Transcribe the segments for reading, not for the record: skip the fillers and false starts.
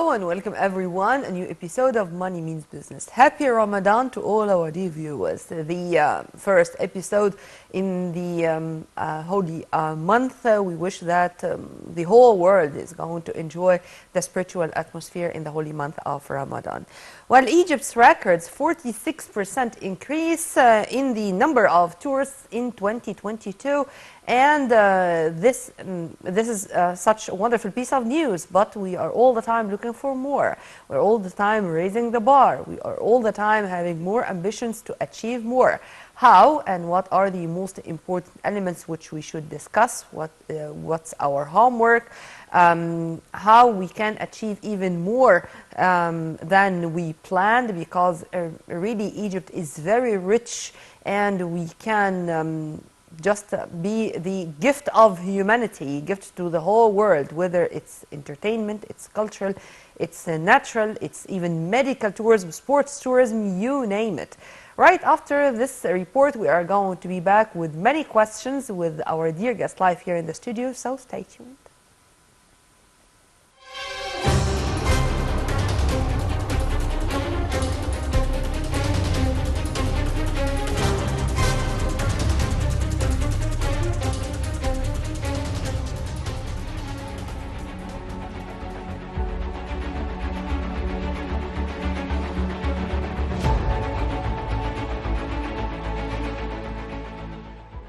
Hello and welcome everyone. A new episode of Money Means Business. Happy Ramadan to all our dear viewers. The first episode in the holy month. We wish that the whole world is going to enjoy the spiritual atmosphere in the holy month of Ramadan. While Egypt's records 46% increase in the number of tourists in 2022, and this is such a wonderful piece of news, but we are all the time looking for more. We're all the time raising the bar. We are all the time having more ambitions to achieve more. How and what are the most important elements which we should discuss? What's our homework? How we can achieve even more than we planned, because really Egypt is very rich and we can just be the gift of humanity, gift to the whole world, whether it's entertainment, it's cultural, it's natural, it's even medical tourism, sports tourism, you name it. Right after this report, we are going to be back with many questions with our dear guest live here in the studio, so stay tuned.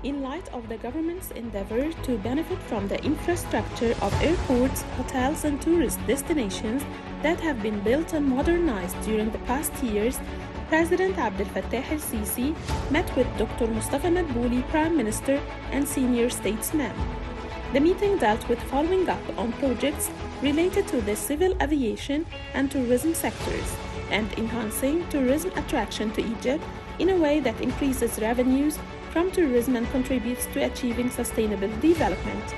In light of the government's endeavor to benefit from the infrastructure of airports, hotels and tourist destinations that have been built and modernized during the past years, President Abdel Fattah el-Sisi met with Dr. Mustafa Madbouli, Prime Minister and senior statesmen. The meeting dealt with following up on projects related to the civil aviation and tourism sectors and enhancing tourism attraction to Egypt in a way that increases revenues from tourism and contributes to achieving sustainable development.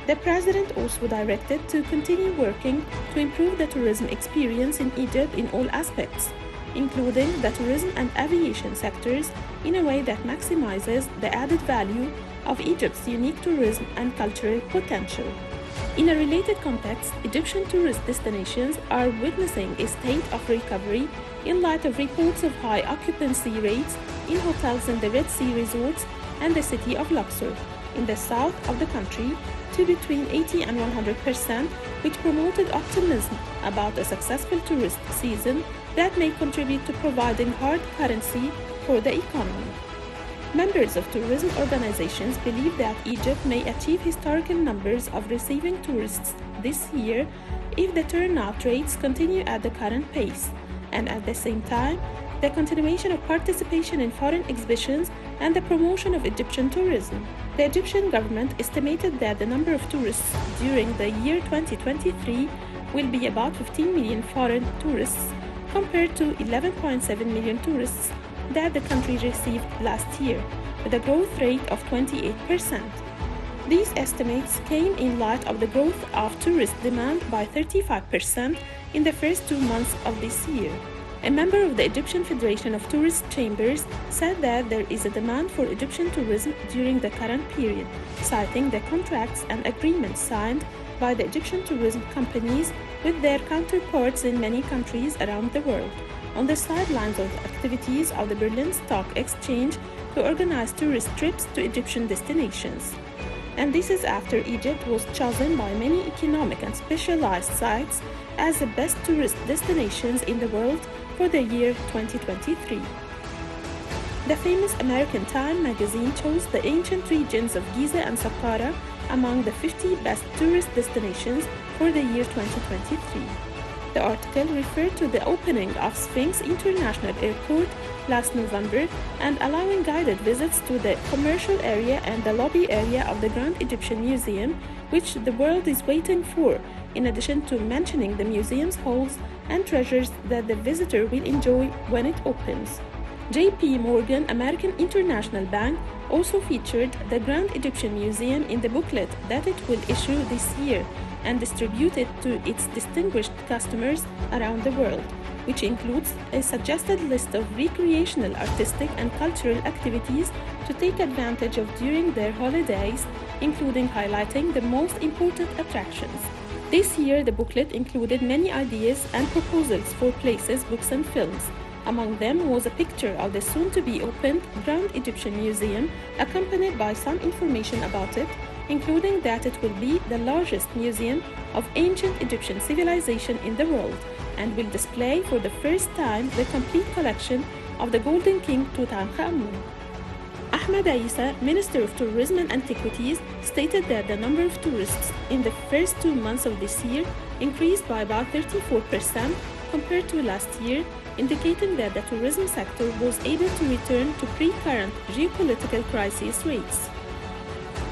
The President also directed to continue working to improve the tourism experience in Egypt in all aspects, including the tourism and aviation sectors, in a way that maximizes the added value of Egypt's unique tourism and cultural potential. In a related context, Egyptian tourist destinations are witnessing a state of recovery in light of reports of high occupancy rates in hotels in the Red Sea resorts and the city of Luxor, in the south of the country, to between 80 and 100%, which promoted optimism about a successful tourist season that may contribute to providing hard currency for the economy. Members of tourism organizations believe that Egypt may achieve historical numbers of receiving tourists this year if the turnout rates continue at the current pace, and at the same time, the continuation of participation in foreign exhibitions and the promotion of Egyptian tourism. The Egyptian government estimated that the number of tourists during the year 2023 will be about 15 million foreign tourists compared to 11.7 million tourists that the country received last year, with a growth rate of 28%. These estimates came in light of the growth of tourist demand by 35% in the first 2 months of this year. A member of the Egyptian Federation of Tourist Chambers said that there is a demand for Egyptian tourism during the current period, citing the contracts and agreements signed by the Egyptian tourism companies with their counterparts in many countries around the world, on the sidelines of the activities of the Berlin Stock Exchange to organize tourist trips to Egyptian destinations. And this is after Egypt was chosen by many economic and specialized sites as the best tourist destinations in the world for the year 2023. The famous American Time magazine chose the ancient regions of Giza and Saqqara among the 50 best tourist destinations for the year 2023. The article referred to the opening of Sphinx International Airport last November and allowing guided visits to the commercial area and the lobby area of the Grand Egyptian Museum, which the world is waiting for, in addition to mentioning the museum's halls and treasures that the visitor will enjoy when it opens. J.P. Morgan American International Bank also featured the Grand Egyptian Museum in the booklet that it will issue this year and distribute it to its distinguished customers around the world, which includes a suggested list of recreational, artistic and cultural activities to take advantage of during their holidays, including highlighting the most important attractions. This year, the booklet included many ideas and proposals for places, books, and films. Among them was a picture of the soon-to-be opened Grand Egyptian Museum, accompanied by some information about it, including that it will be the largest museum of ancient Egyptian civilization in the world and will display for the first time the complete collection of the Golden King Tutankhamun. Ahmed Isa, Minister of Tourism and Antiquities, stated that the number of tourists in the first 2 months of this year increased by about 34% compared to last year, indicating that the tourism sector was able to return to pre-current geopolitical crisis rates.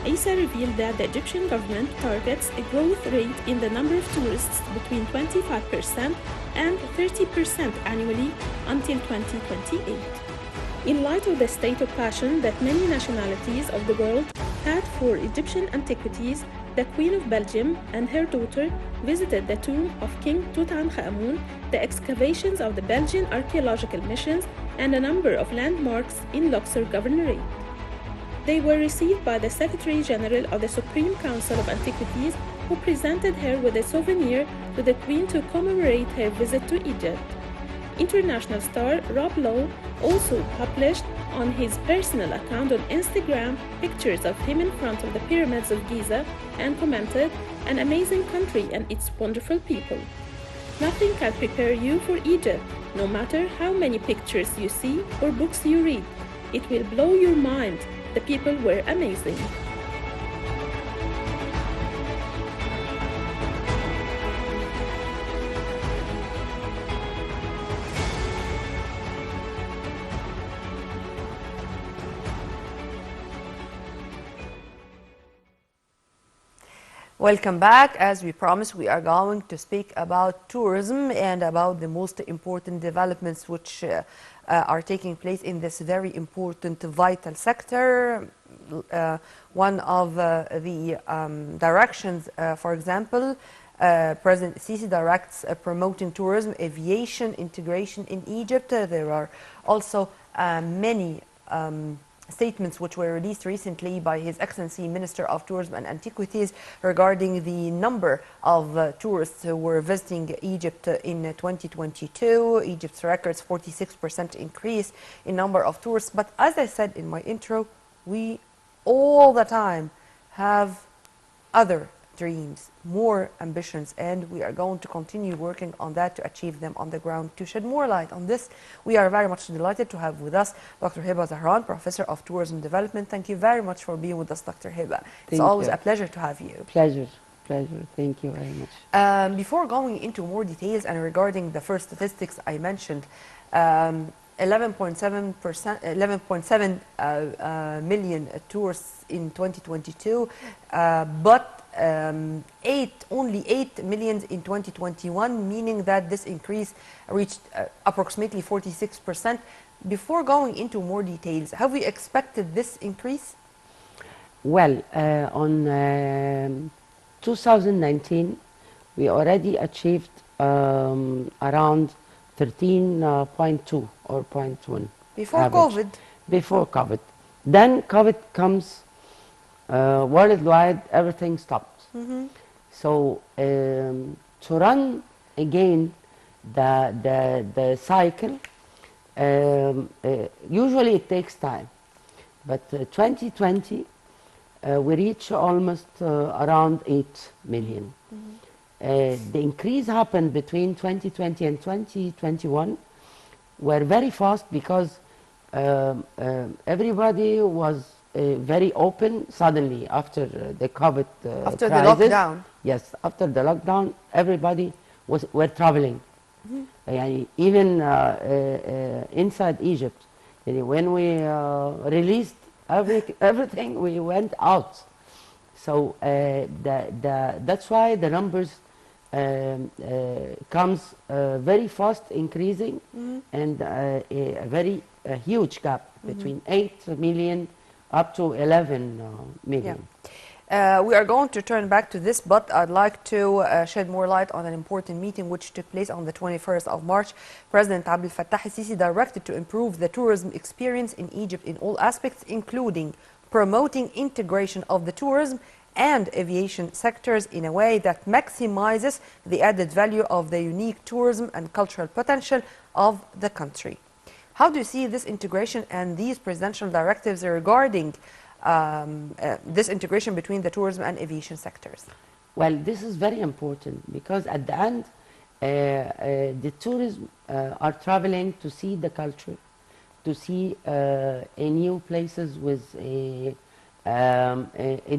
Isa revealed that the Egyptian government targets a growth rate in the number of tourists between 25% and 30% annually until 2028. In light of the state of passion that many nationalities of the world had for Egyptian antiquities, the Queen of Belgium and her daughter visited the tomb of King Tutankhamun, the excavations of the Belgian archaeological missions, and a number of landmarks in Luxor Governorate. They were received by the Secretary General of the Supreme Council of Antiquities, who presented her with a souvenir to the Queen to commemorate her visit to Egypt. International star Rob Lowe also published on his personal account on Instagram pictures of him in front of the pyramids of Giza and commented, "An amazing country and its wonderful people. Nothing can prepare you for Egypt, no matter how many pictures you see or books you read. It will blow your mind. The people were amazing." Welcome back. As we promised, we are going to speak about tourism and about the most important developments which are taking place in this very important, vital sector. One of the directions, for example, President Sisi directs promoting tourism, aviation integration in Egypt. There are also many statements which were released recently by His Excellency Minister of Tourism and Antiquities regarding the number of tourists who were visiting Egypt in 2022. Egypt's records 46% increase in number of tourists. But as I said in my intro, we all the time have other dreams, more ambitions, and we are going to continue working on that to achieve them on the ground. To shed more light on this, we are very much delighted to have with us Dr. Heba Zahran, Professor of Tourism Development. Thank you very much for being with us, Dr. Heba. It's always a pleasure to have you. Pleasure. Thank you very much. Before going into more details and regarding the first statistics I mentioned, 11.7 million tourists in 2022, but only 8 million in 2021, meaning that this increase reached approximately 46%. Before going into more details, have we expected this increase? Well, on 2019, we already achieved around 13.2 or 0.1. Before average. COVID? Before COVID. Then COVID comes, worldwide, everything stopped. Mm-hmm. So to run again the cycle, usually it takes time. But 2020, we reach almost around 8 million. Mm-hmm. The increase happened between 2020 and 2021 were very fast because everybody was very open suddenly after the COVID after crisis. The lockdown. Yes, after the lockdown, everybody were traveling. Mm-hmm. Even inside Egypt, when we released everything, we went out. So that's why the numbers comes very fast increasing, mm-hmm. and a very huge gap between 8 million up to 11 million. Yeah. We are going to turn back to this, but I'd like to shed more light on an important meeting which took place on the 21st of March. President Abdel Fattah el-Sisi directed to improve the tourism experience in Egypt in all aspects, including promoting integration of the tourism and aviation sectors in a way that maximizes the added value of the unique tourism and cultural potential of the country. How do you see this integration and these presidential directives regarding this integration between the tourism and aviation sectors? Well, this is very important because at the end, the tourism are traveling to see the culture, to see a new places with a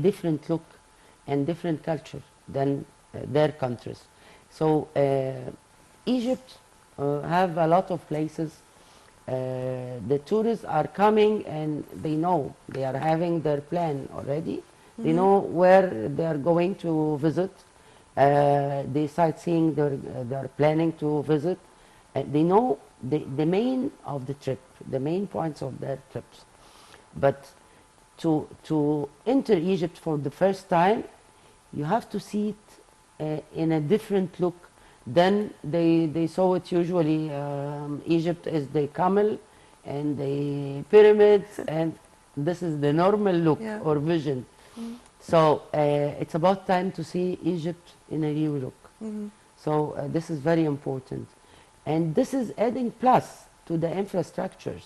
different look and different culture than their countries. So Egypt have a lot of places. The tourists are coming and they know they are having their plan already. They know where they are going to visit. The sightseeing they're planning to visit. They know the main of the trip, the main points of their trips. But to enter Egypt for the first time, you have to see it in a different look than they saw it usually. Egypt is the camel and the pyramids, and this is the normal look or vision. So it's about time to see Egypt in a new look. So this is very important. And this is adding plus to the infrastructures.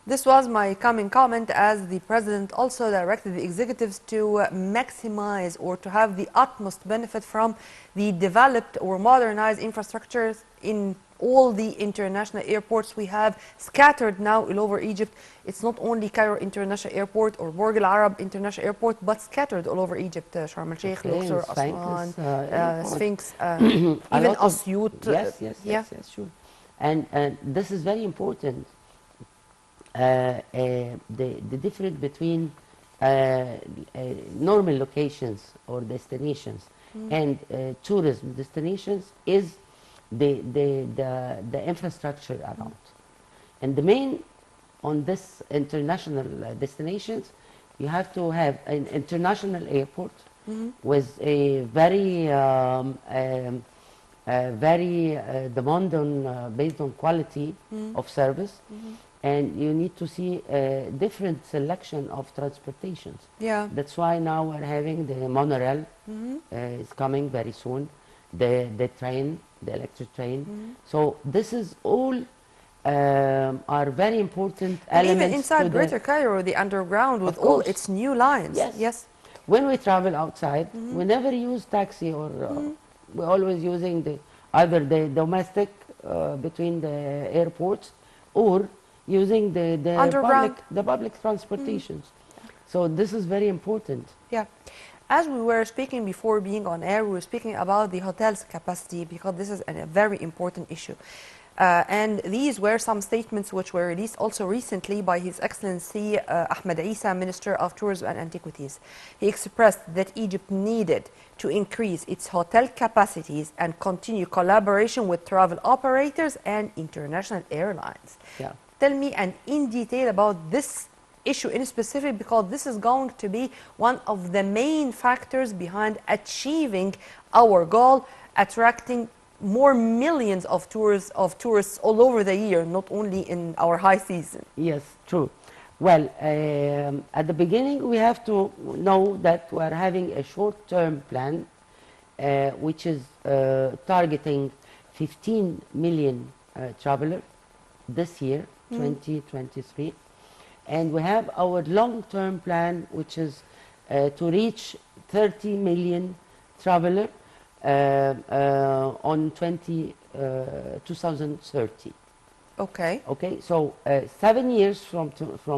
This was my coming comment, as the President also directed the executives to maximize or to have the utmost benefit from the developed or modernized infrastructures in all the international airports we have scattered now all over Egypt. It's not only Cairo International Airport or Borg Al Arab International Airport, but scattered all over Egypt. Sharm el-Sheikh, Luxor, Aswan, Sphinx, even Asyut. Yes, sure. And this is very important. The difference between normal locations or destinations and tourism destinations is the infrastructure around. And the main on this international destinations, you have to have an international airport with a very demand on based on quality of service. And you need to see a different selection of transportations. Yeah. That's why now we're having the monorail is coming very soon, the train, the electric train. So this is all are very important and elements. Even inside Greater Cairo, the underground with all its new lines. Yes. When we travel outside, we never use taxi or we're always using either the domestic between the airports or using the public transportations. So this is very important. Yeah. As we were speaking before being on air, we were speaking about the hotel's capacity, because this is a very important issue. And these were some statements which were released also recently by His Excellency Ahmed Isa, Minister of Tourism and Antiquities. He expressed that Egypt needed to increase its hotel capacities and continue collaboration with travel operators and international airlines. Yeah. Tell me and in detail about this issue in specific, because this is going to be one of the main factors behind achieving our goal, attracting more millions of tourists all over the year, not only in our high season. Yes, true. Well, at the beginning, we have to know that we are having a short-term plan, which is targeting 15 million travelers this year, 2023. And we have our long-term plan, which is to reach 30 million travelers on 2030. Okay. Okay, so 7 years from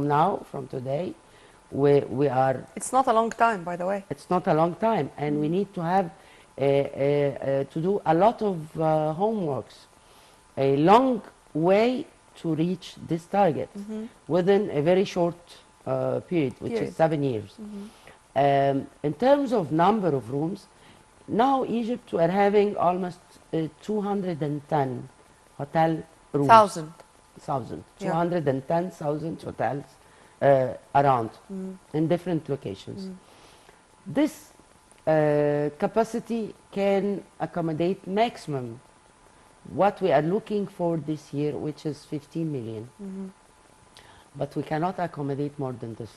now, from today, we are... It's not a long time, by the way. It's not a long time, and we need to have to do a lot of homeworks, a long way to reach this target within a very short period, which is 7 years. In terms of number of rooms, now Egypt we are having almost 210 hotel rooms. 210,000 hotels around in different locations. This capacity can accommodate maximum what we are looking for this year, which is 15 million. But we cannot accommodate more than this.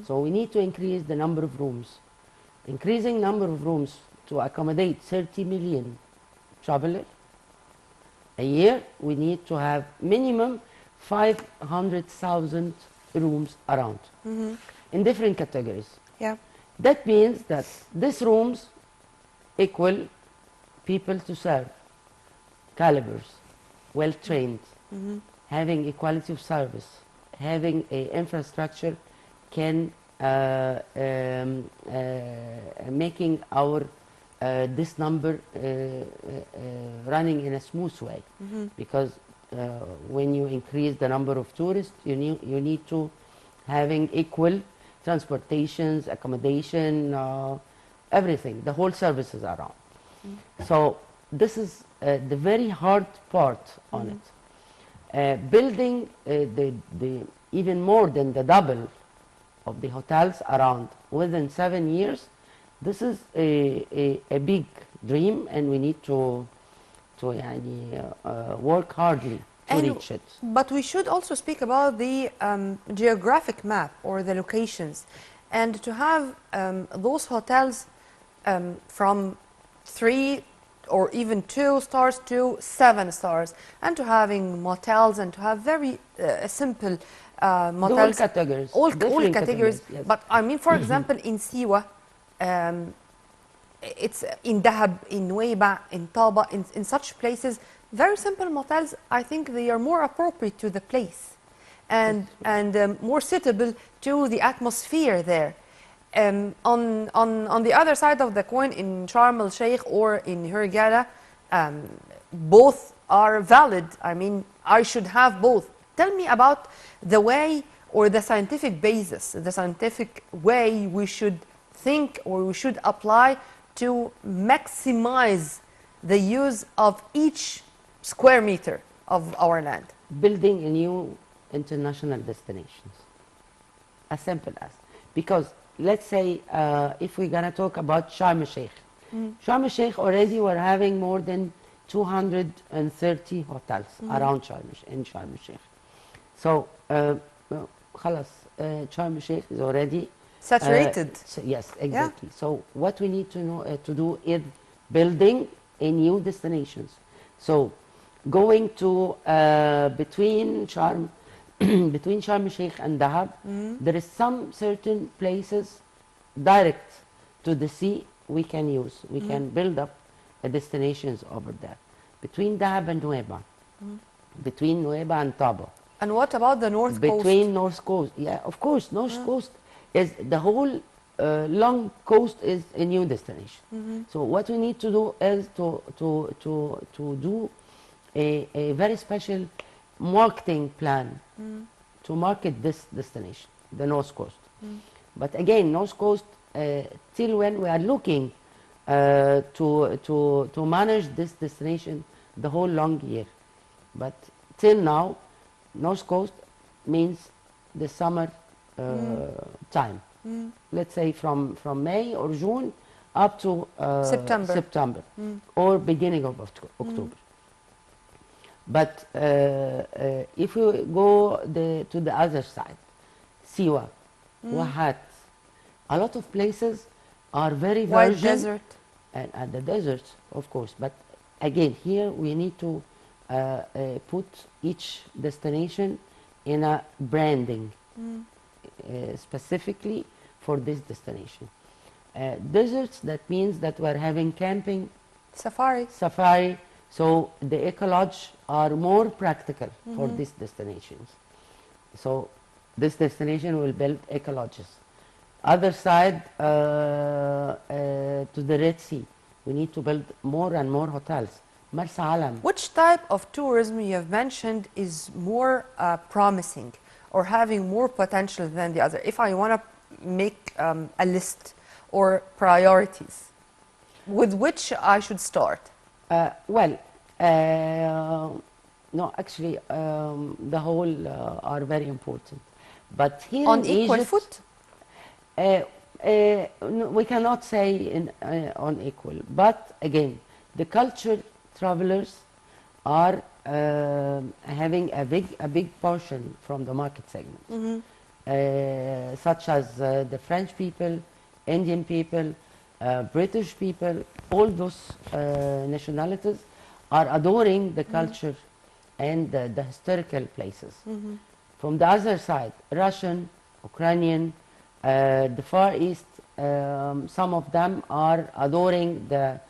So we need to increase the number of rooms increasing number of rooms to accommodate 30 million travelers a year, we need to have minimum 500,000 rooms around in different categories. Yeah. That means that these rooms equal people to serve, calibers, well trained, having a quality of service, having a infrastructure can making our this number running in a smooth way, because when you increase the number of tourists, you need to having equal transportations, accommodation, everything, the whole services around. So this is the very hard part on it. Building the even more than the double of the hotels around within 7 years, this is a big dream, and we need to work hardly to reach it. But we should also speak about the geographic map or the locations, and to have those hotels from 3 or even 2 stars to 7 stars, and to having motels, and to have very simple motels. All categories. All categories. Yes. But I mean, for example, in Siwa, it's in Dahab, in Nuweiba, in Taba, in such places, very simple motels. I think they are more appropriate to the place, and more suitable to the atmosphere there. On the other side of the coin, in Sharm el Sheikh or in Hurghada, both are valid. I mean, I should have both. Tell me about the way or the scientific basis, the scientific way we should think or we should apply to maximize the use of each square meter of our land. Building a new international destinations, as simple as, because let's say if we're going to talk about Sharm el Sheikh, Sharm el Sheikh already we're having more than 230 hotels around in Sharm el Sheikh. So خلاص Sharm el Sheikh is already saturated. Yes, exactly. Yeah. So what we need to do is building a new destinations. So going to between Sharm el Sheikh and Dahab, there is some certain places direct to the sea we can use. We can build up destinations over there. Between Dahab and Nuweiba, between Nuweiba and Taba. And what about the North Coast? Between North Coast, yeah, of course, North Coast is the whole long coast is a new destination. So what we need to do is to do a very special marketing plan to market this destination, the North Coast. But again, North Coast, till when we are looking to manage this destination the whole long year. But till now, North Coast means the summer time. Let's say from May or June up to September or beginning of October. But if we go to the other side, Siwa, Wahat, a lot of places are very virgin. White desert. And the desert, of course. But again, here we need to put each destination in a branding specifically for this destination. Deserts, that means that we're having camping, safari, so the eco-lodge are more practical for these destinations. So this destination will build eco-lodges. Other side to the Red Sea, we need to build more and more hotels. Marsa Alam. Which type of tourism you have mentioned is more promising or having more potential than the other? If I want to make a list or priorities, with which I should start? No, actually, the whole are very important. But here on in equal Egypt, foot? no, we cannot say on equal. But again, the culture travelers are having a big portion from the market segment, such as the French people, Indian people, British people, all those nationalities are adoring the culture and the historical places. From the other side, Russian, Ukrainian, the Far East, some of them are adoring the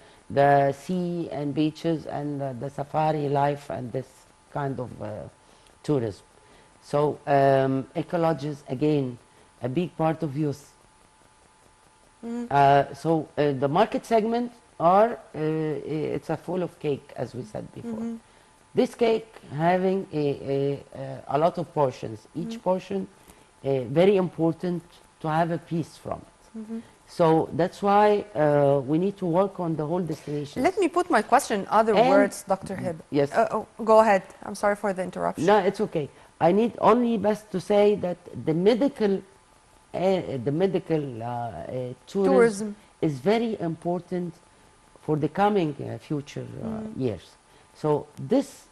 sea and beaches and the safari life and this kind of tourism. So ecology is again a big part of youth. So the market segment are it's a full of cake, as we said before. This cake having a lot of portions. Each portion very important to have a piece from it. So that's why we need to work on the whole destination. Let me put my question in other words, Dr. Heba. Yes. Go aheid. I'm sorry for the interruption. No, it's okay. I need only best to say that the medical tourism is very important for the coming future years. So this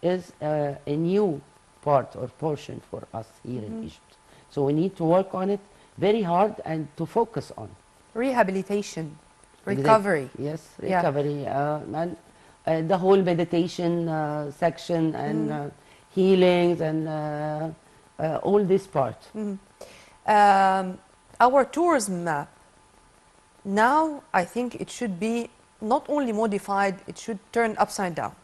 is a new part or portion for us here in Egypt. So we need to work on it very hard and to focus on rehabilitation, recovery. Yes, recovery, and the whole meditation section and healings and all this part. Our tourism map, now I think it should be not only modified, it should turn upside down.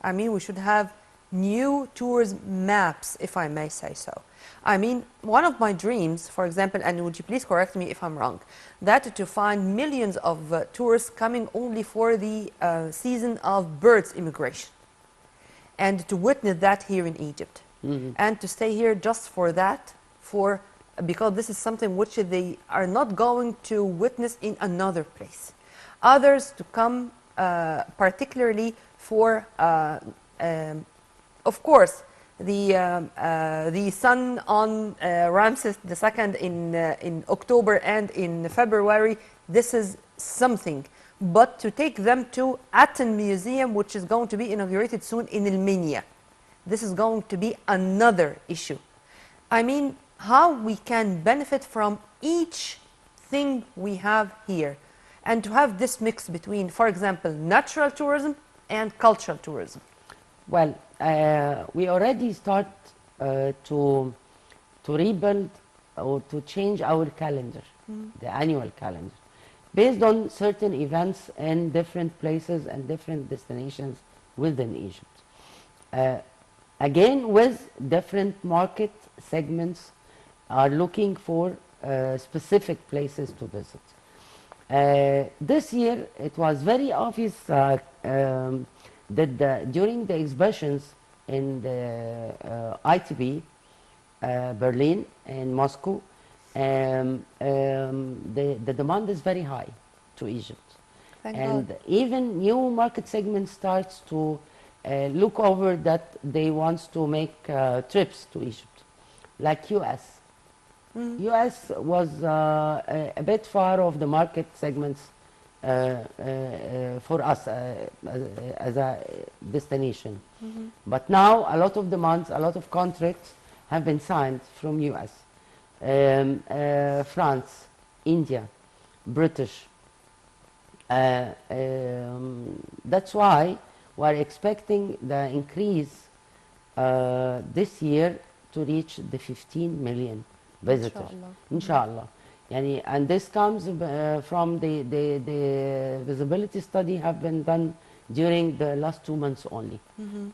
I mean, we should have new tourism maps, if I may say so. I mean, one of my dreams, for example, and would you please correct me if I'm wrong, that to find millions of tourists coming only for the season of birds immigration, and to witness that here in Egypt, and to stay here just for that, because this is something which they are not going to witness in another place. Others to come particularly for, of course, the sun on Ramses II in October and in February. This is something. But to take them to Aten Museum, which is going to be inaugurated soon in El Minya, this is going to be another issue. I mean, how we can benefit from each thing we have here, and to have this mix between, for example, natural tourism and cultural tourism. Well, we already start to rebuild or to change our calendar, the annual calendar, based on certain events in different places and different destinations within Egypt. Again, with different market segments are looking for specific places to visit. This year, it was very obvious that during the exhibitions in the ITB, Berlin and Moscow, the demand is very high to Egypt. Thank And God. even new market segment starts to look over that they want to make trips to Egypt, like US. US was a bit far off the market segments for us as a destination. But now a lot of demands, a lot of contracts have been signed from US, France, India, British. That's why we're expecting the increase this year to reach the 15 million visitors. Inshallah. And this comes from the visibility study have been done during the last 2 months only.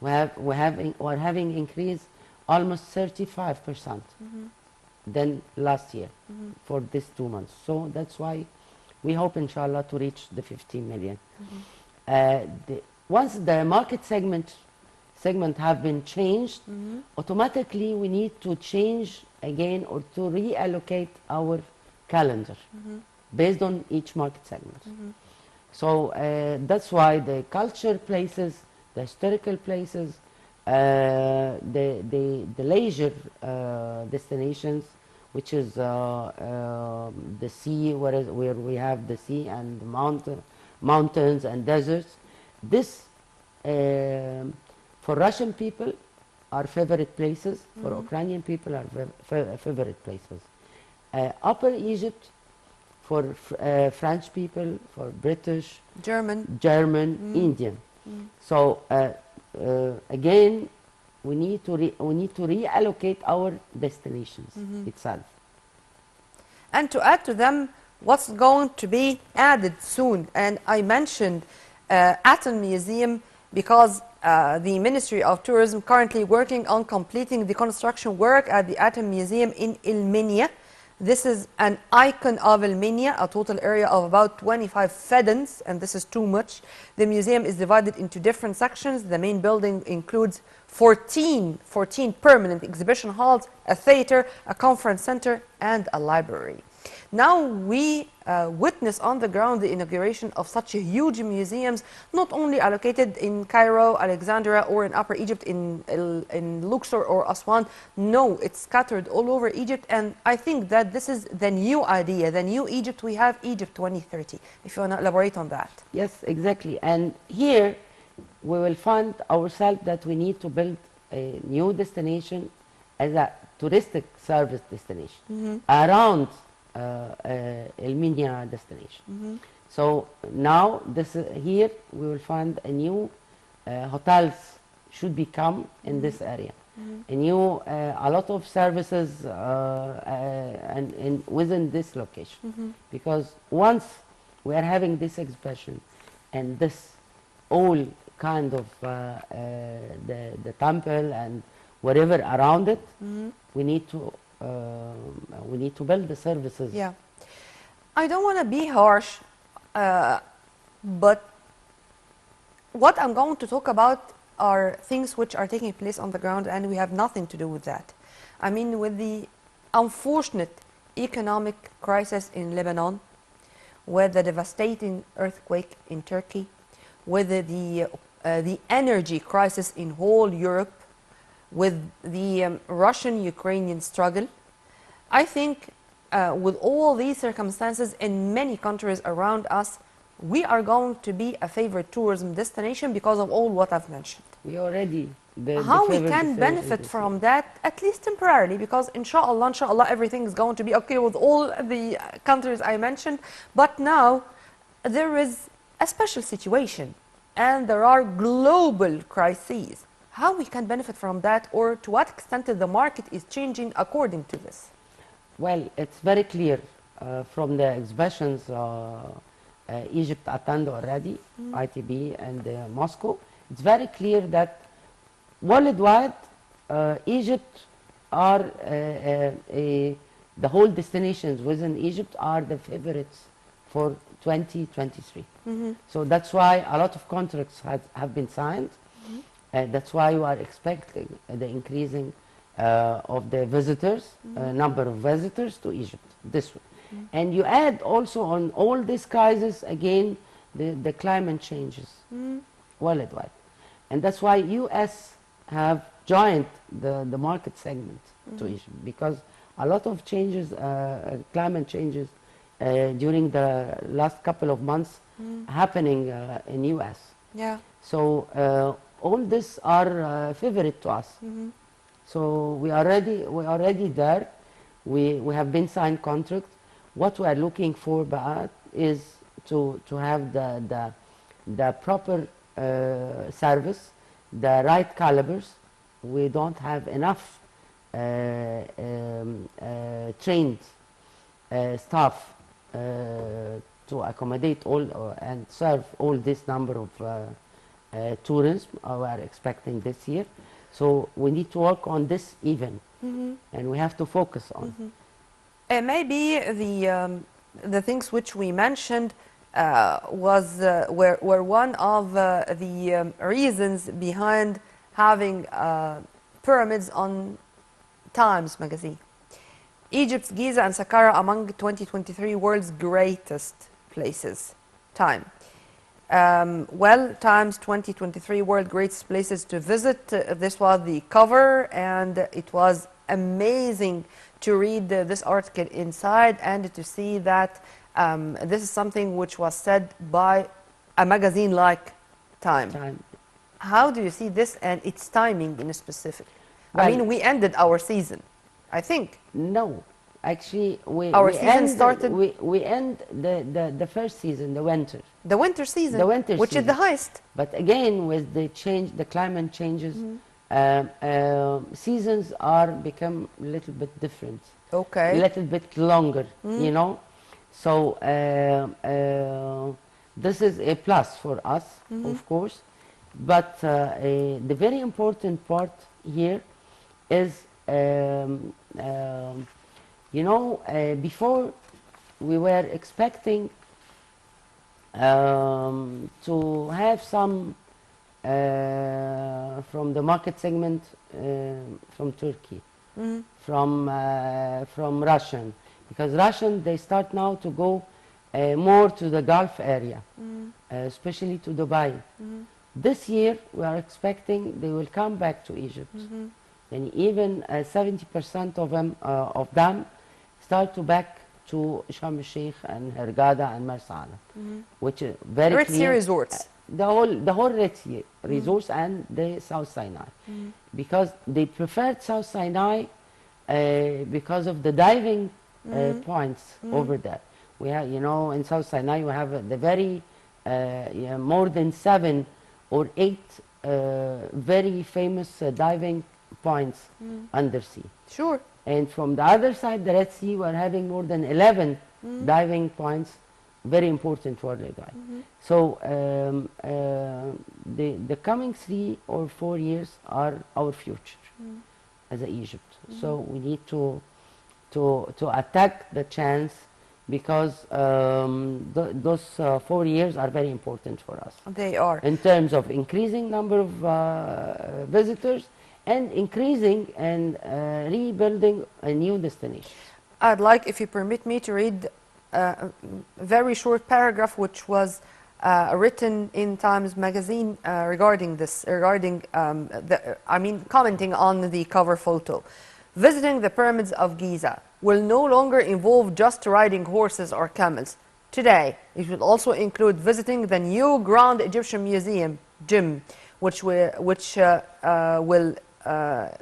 We're having increased almost 35% than last year for these 2 months. So that's why we hope, inshallah, to reach the 15 million. Once the market segment have been changed, automatically we need to change again or to reallocate our calendar based on each market segment. So that's why the culture places, the historical places, the leisure destinations, which is the sea, where we have the sea and mountains and deserts. This, for Russian people, are favorite places. For Ukrainian people, are favorite places. Upper Egypt, for French people, for British, German. German, Indian. So again, we need to reallocate our destinations itself. And to add to them, what's going to be added soon. And I mentioned Atom Museum because the Ministry of Tourism currently working on completing the construction work at the Atom Museum in Ilminia. This is an icon of Ilminia, a total area of about 25 fedans, and this is too much. The museum is divided into different sections. The main building includes 14 permanent exhibition halls, a theater, a conference center, and a library. Now we witness on the ground the inauguration of such a huge museums, not only allocated in Cairo, Alexandria, or in Upper Egypt in Luxor or Aswan. No, it's scattered all over Egypt, and I think that this is the new idea, the new Egypt. We have Egypt 2030. If you want to elaborate on that. Yes, exactly. And here we will find ourselves that we need to build a new destination as a touristic service destination around Ilminia destination. So now here we will find a new hotels should become in this area. A new a lot of services and within this location, because once we are having this expression and this all kind of the temple and whatever around it, we need to build the services. Yeah, I don't want to be harsh, but what I'm going to talk about are things which are taking place on the ground, and we have nothing to do with that. I mean, with the unfortunate economic crisis in Lebanon, with the devastating earthquake in Turkey, with the energy crisis in whole Europe, with the Russian-Ukrainian struggle, I think with all these circumstances in many countries around us, we are going to be a favorite tourism destination because of all what I've mentioned. We already how we can benefit from that, at least temporarily, because inshallah, everything is going to be okay with all the countries I mentioned. But now there is a special situation and there are global crises. How we can benefit from that, or to what extent the market is changing according to this? Well, it's very clear from the exhibitions Egypt attended already, ITB and Moscow. It's very clear that worldwide Egypt are the whole destinations within Egypt are the favorites for 2023. So that's why a lot of contracts have been signed. That's why we are expecting the increasing of the visitors, number of visitors to Egypt this way. And you add also on all this crisis again the climate changes worldwide. And that's why US have joined the market segment to Egypt, because a lot of changes, climate changes during the last couple of months happening in US. Yeah. So all this are favorite to us. So we are already there. We have been signed contract. What we are looking for is to have the proper service, the right calibers. We don't have enough trained staff to accommodate all and serve all this number of tourism we are expecting this year. So we need to work on this even, and we have to focus on. Maybe the things which we mentioned were one of the reasons behind having pyramids on Times magazine. Egypt's Giza and Saqqara among 2023 world's greatest places. Time. Well, Times 2023 World Greatest Places to Visit. This was the cover, and it was amazing to read this article inside and to see that this is something which was said by a magazine like Time. How do you see this and its timing in specific? Well, I mean, we ended our season, I think. No, Actually, Our season started we end the first season, the winter. the winter season, The winter which is the season. highest. But again, with the change, the climate changes, seasons are become a little bit different, a Okay. little bit longer, you know. So this is a plus for us, of course. But the very important part here is, you know, before we were expecting to have some from the market segment from Turkey, from Russian, because Russian they start now to go more to the Gulf area, especially to Dubai. This year we are expecting they will come back to Egypt, and even 70% of them start to back to Sharm el-Sheikh and Hurghada and Marsa Alam, which is very Red Sea clear. resorts. The whole Red Sea resource and the South Sinai, because they preferred South Sinai because of the diving points over there. We have, you know, in South Sinai you have the very yeah, more than 7 or 8 very famous diving points undersea. Sure. And from the other side, the Red Sea, we're having more than 11 diving points, very important for the dive. So the coming 3 or 4 years are our future as a Egypt. So we need to attack the chance, because those 4 years are very important for us They are. in terms of increasing number of visitors and increasing and rebuilding a new destination. I'd like, if you permit me, to read a very short paragraph which was written in Times Magazine regarding this, commenting on the cover photo. Visiting the pyramids of Giza will no longer involve just riding horses or camels. Today, it will also include visiting the new Grand Egyptian Museum, GIM, which will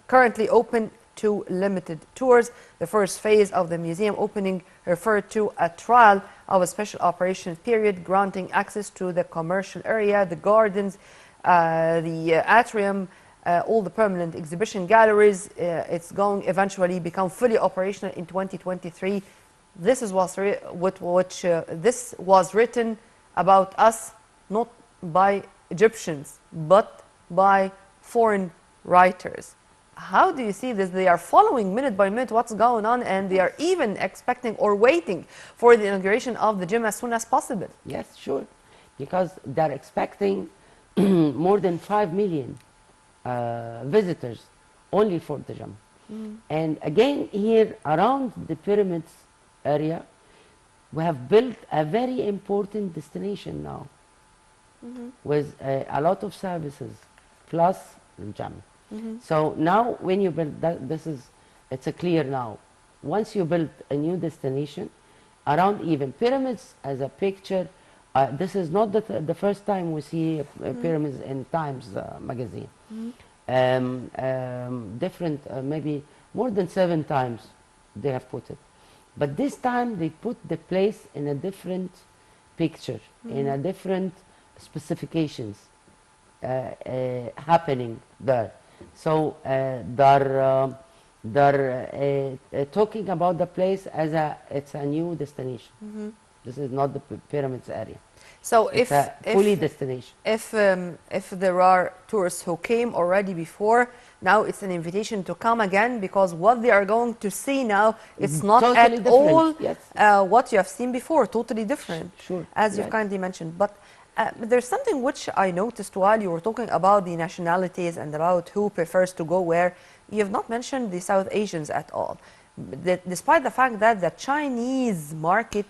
currently open to limited tours. The first phase of the museum opening referred to a trial of a special operations period, granting access to the commercial area, the gardens, the atrium, all the permanent exhibition galleries. It's going eventually become fully operational in 2023. This is this was written about us, not by Egyptians, but by foreign writers. How do you see this? They are following minute by minute what's going on, and they are even expecting or waiting for the inauguration of the gym as soon as possible. Yes, sure, because they're expecting more than 5 million visitors only for the gym. And again, here around the pyramids area, we have built a very important destination now with a lot of services plus the gym. So now when you build that, it's a clear now. Once you build a new destination around even pyramids as a picture, this is not the first time we see pyramids in Times magazine. Different, maybe more than 7 times they have put it. But this time they put the place in a different picture, in a different specifications happening there. So they're talking about the place as it's a new destination. This is not the pyramids area. So It's a fully destination. if there are tourists who came already before, now it's an invitation to come again, because what they are going to see now is not Totally at different, all yes. what you have seen before. Totally different, Sure, as you've yes. kindly mentioned. But there's something which I noticed while you were talking about the nationalities and about who prefers to go where. You have not mentioned the South Asians at all, despite the fact that the Chinese market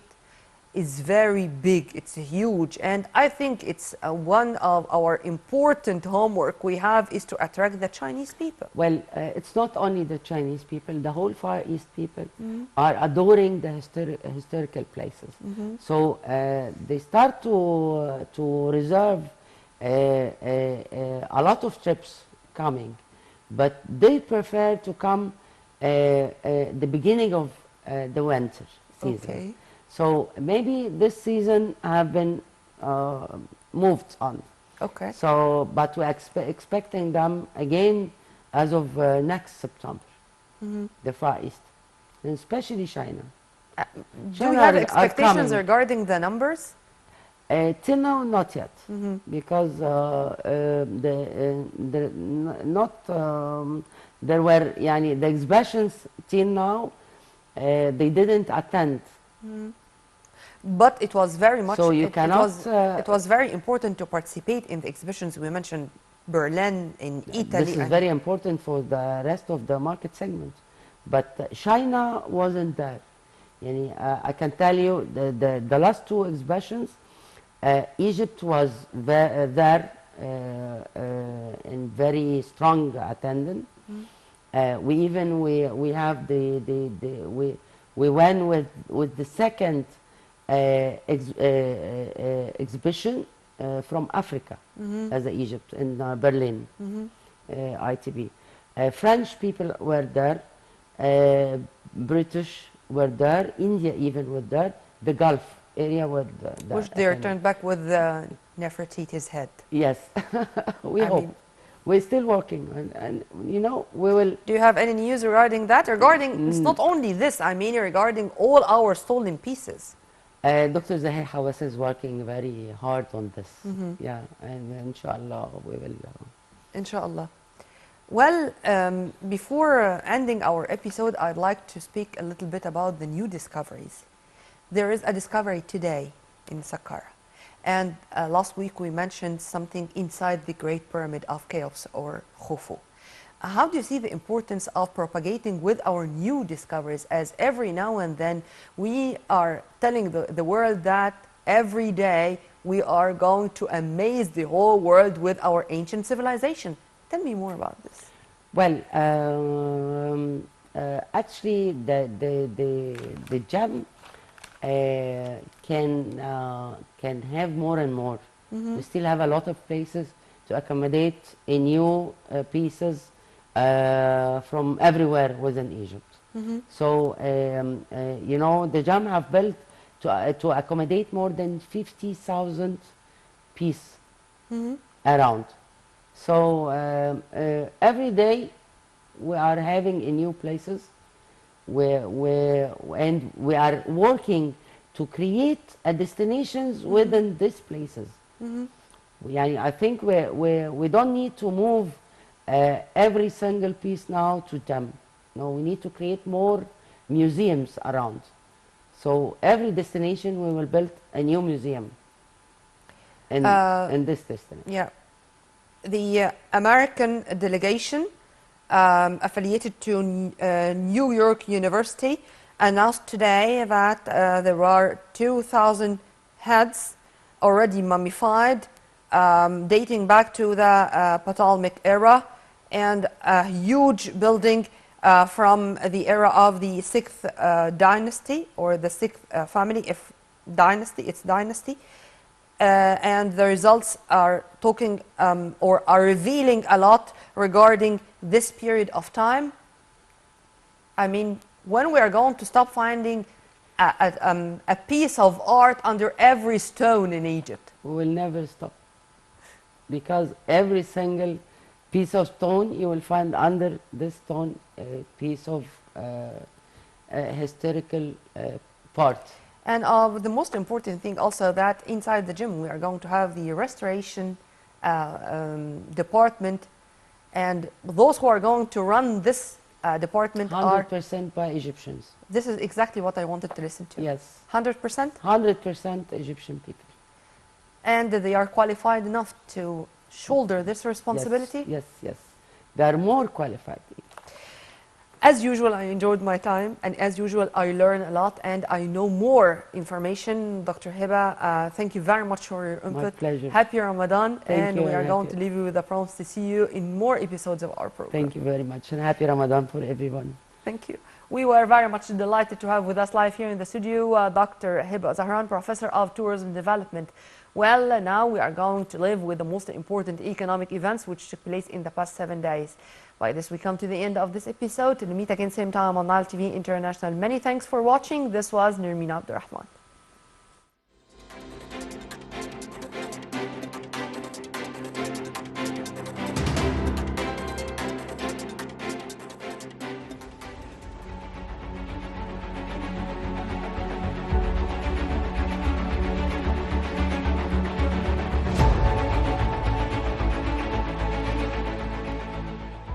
is very big, it's huge, and I think it's one of our important homework we have is to attract the Chinese people. Well, it's not only the Chinese people, the whole Far East people are adoring the historical places. So they start to reserve a lot of trips coming, but they prefer to come the beginning of the winter season. Okay. So maybe this season have been moved on. Okay. So, but we're expecting them again as of next September, the Far East, and especially China. Do we China have are expectations coming. regarding the numbers? Till now, not yet, because there were the exhibitions till now they didn't attend. But it was very much. So you it cannot. was. It was very important to participate in the exhibitions. We mentioned Berlin in Italy. This is and very important for the rest of the market segment, but China wasn't there. I can tell you the last two exhibitions, Egypt was there in very strong attendance. We have we went with the second exhibition from Africa as Egypt in Berlin, ITB. French people were there, British were there, India even were there, the Gulf area were there. which they returned back with Nefertiti's head. Yes, we I hope. mean- We're still working, and we will. Do you have any news regarding that? Regarding it's not only this. I mean, regarding all our stolen pieces. Dr. Zahir Hawass is working very hard on this. Yeah, and inshallah we will. Inshallah. Well, before ending our episode, I'd like to speak a little bit about the new discoveries. There is a discovery today in Saqqara. And last week we mentioned something inside the Great Pyramid of Cheops, or Khufu. How do you see the importance of propagating with our new discoveries, as every now and then we are telling the world that every day we are going to amaze the whole world with our ancient civilization? Tell me more about this. Well, actually, the gem can have more and more. We still have a lot of places to accommodate a new pieces from everywhere within Egypt. So the gem have built to accommodate more than 50,000 pieces around. So every day we are having a new places and we are working to create a destinations within these places. I think we don't need to move every single piece now to them. No, we need to create more museums around. So every destination we will build a new museum in this destination. Yeah. The American delegation affiliated to New York University announced today that there are 2,000 heads already mummified, dating back to the Ptolemaic era, and a huge building from the era of the 6th dynasty, or the 6th family, if dynasty, it's dynasty. And the results are talking or are revealing a lot regarding this period of time. I mean, when we are going to stop finding a piece of art under every stone in Egypt? We will never stop, because every single piece of stone you will find under this stone a piece of historical part. And the most important thing also, that inside the gym we are going to have the restoration department, and those who are going to run this department 100% by Egyptians. This is exactly what I wanted to listen to. Yes. 100%? 100% Egyptian people. And they are qualified enough to shoulder this responsibility? Yes, yes. They are more qualified. As usual, I enjoyed my time, and as usual, I learn a lot and I know more information. Dr. Heba, thank you very much for your input. My pleasure. Happy Ramadan, Thank and you, we are and going happy- to leave you with a promise to see you in more episodes of our program. Thank you very much, and happy Ramadan for everyone. Thank you. We were very much delighted to have with us live here in the studio Dr. Heba Zahran, Professor of Tourism Development Well, now we are going to live with the most important economic events which took place in the past 7 days. By this, we come to the end of this episode. We'll meet again same time on Nile TV International. Many thanks for watching. This was Nirmina Abdurrahman.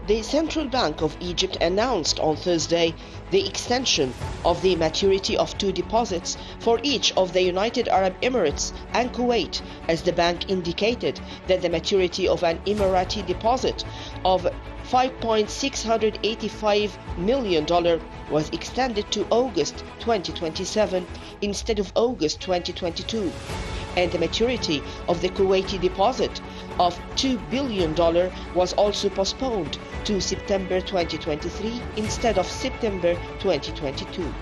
The Central Bank of Egypt announced on Thursday the extension of the maturity of 2 deposits for each of the United Arab Emirates and Kuwait, as the bank indicated that the maturity of an Emirati deposit of $5.685 million was extended to August 2027 instead of August 2022, and the maturity of the Kuwaiti deposit of $2 billion was also postponed to September 2023 instead of September 2022.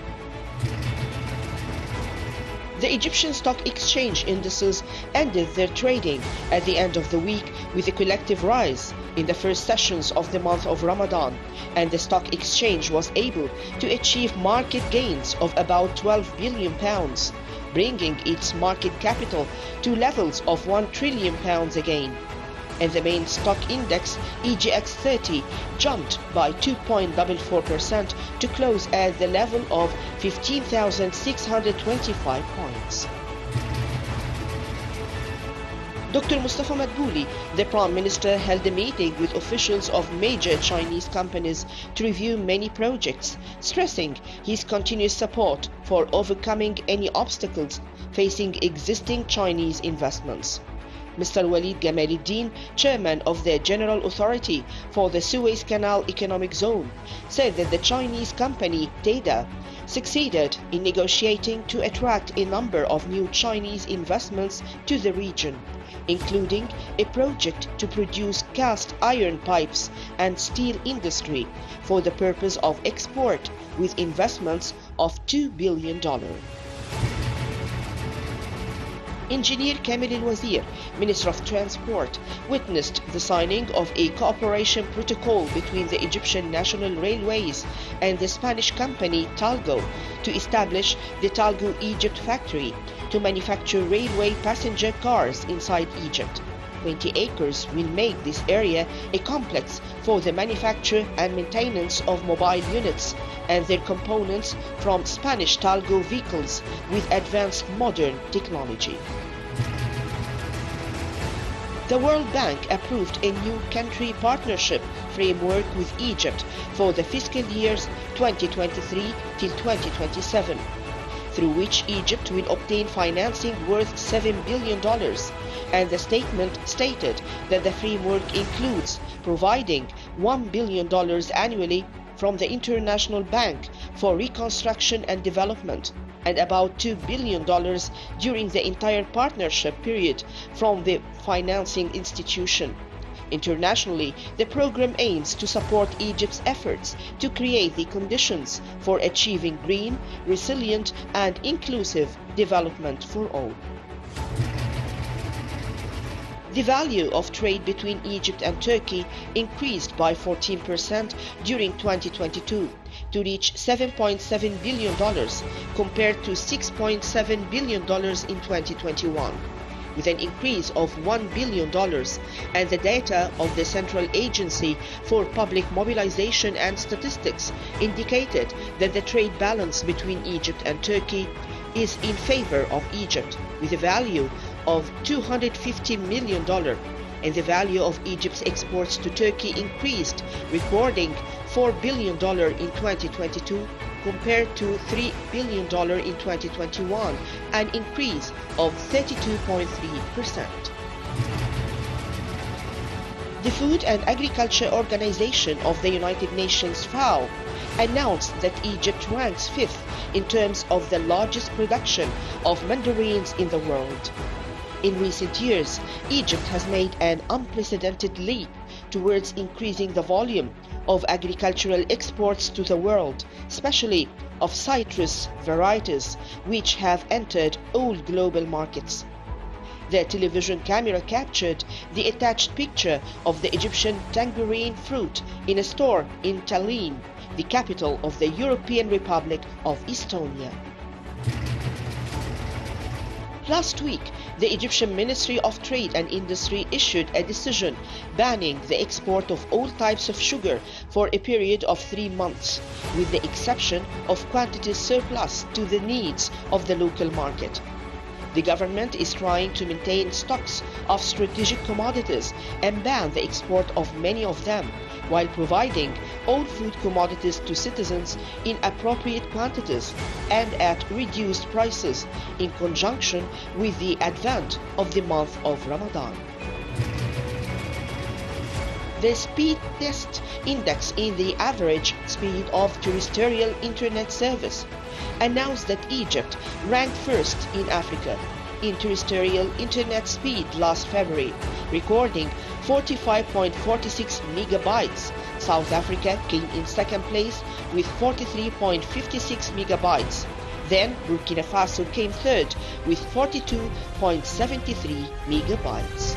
The Egyptian stock exchange indices ended their trading at the end of the week with a collective rise in the first sessions of the month of Ramadan, and the stock exchange was able to achieve market gains of about £12 billion, bringing its market capital to levels of £1 trillion again. And the main stock index, EGX 30, jumped by 2.44% to close at the level of 15,625 points. Dr. Mustafa Madbouli, the Prime Minister, held a meeting with officials of major Chinese companies to review many projects, stressing his continuous support for overcoming any obstacles facing existing Chinese investments. Mr. Walid Gamaluddin, chairman of the General Authority for the Suez Canal Economic Zone, said that the Chinese company TEDA succeeded in negotiating to attract a number of new Chinese investments to the region, including a project to produce cast iron pipes and steel industry for the purpose of export with investments of $2 billion. Engineer Kamil El-Wazir, Minister of Transport, witnessed the signing of a cooperation protocol between the Egyptian National Railways and the Spanish company Talgo to establish the Talgo Egypt factory to manufacture railway passenger cars inside Egypt. 20 acres will make this area a complex for the manufacture and maintenance of mobile units and their components from Spanish Talgo vehicles with advanced modern technology. The World Bank approved a new country partnership framework with Egypt for the fiscal years 2023 till 2027, through which Egypt will obtain financing worth $7 billion, and the statement stated that the framework includes providing $1 billion annually from the International Bank for Reconstruction and Development, and about $2 billion during the entire partnership period from the financing institution. Internationally, the program aims to support Egypt's efforts to create the conditions for achieving green, resilient, and inclusive development for all. The value of trade between Egypt and Turkey increased by 14% during 2022 to reach $7.7 billion compared to $6.7 billion in 2021, with an increase of $1 billion, and the data of the Central Agency for Public Mobilization and Statistics indicated that the trade balance between Egypt and Turkey is in favor of Egypt, with a value of $250 million, and the value of Egypt's exports to Turkey increased, recording $4 billion in 2022 compared to $3 billion in 2021, an increase of 32.3%. The Food and Agriculture Organization of the United Nations, FAO, announced that Egypt ranks 5th in terms of the largest production of mandarins in the world. In recent years, Egypt has made an unprecedented leap towards increasing the volume of agricultural exports to the world, especially of citrus varieties, which have entered all global markets. The television camera captured the attached picture of the Egyptian tangerine fruit in a store in Tallinn, the capital of the European Republic of Estonia. Last week, the Egyptian Ministry of Trade and Industry issued a decision banning the export of all types of sugar for a period of 3 months, with the exception of quantities surplus to the needs of the local market. The government is trying to maintain stocks of strategic commodities and ban the export of many of them, while providing all food commodities to citizens in appropriate quantities and at reduced prices, in conjunction with the advent of the month of Ramadan. The speed test index in the average speed of terrestrial internet service announced that Egypt ranked first in Africa in terrestrial internet speed last February, recording 45.46 megabytes. South Africa came in second place with 43.56 megabytes. Then Burkina Faso came third with 42.73 megabytes.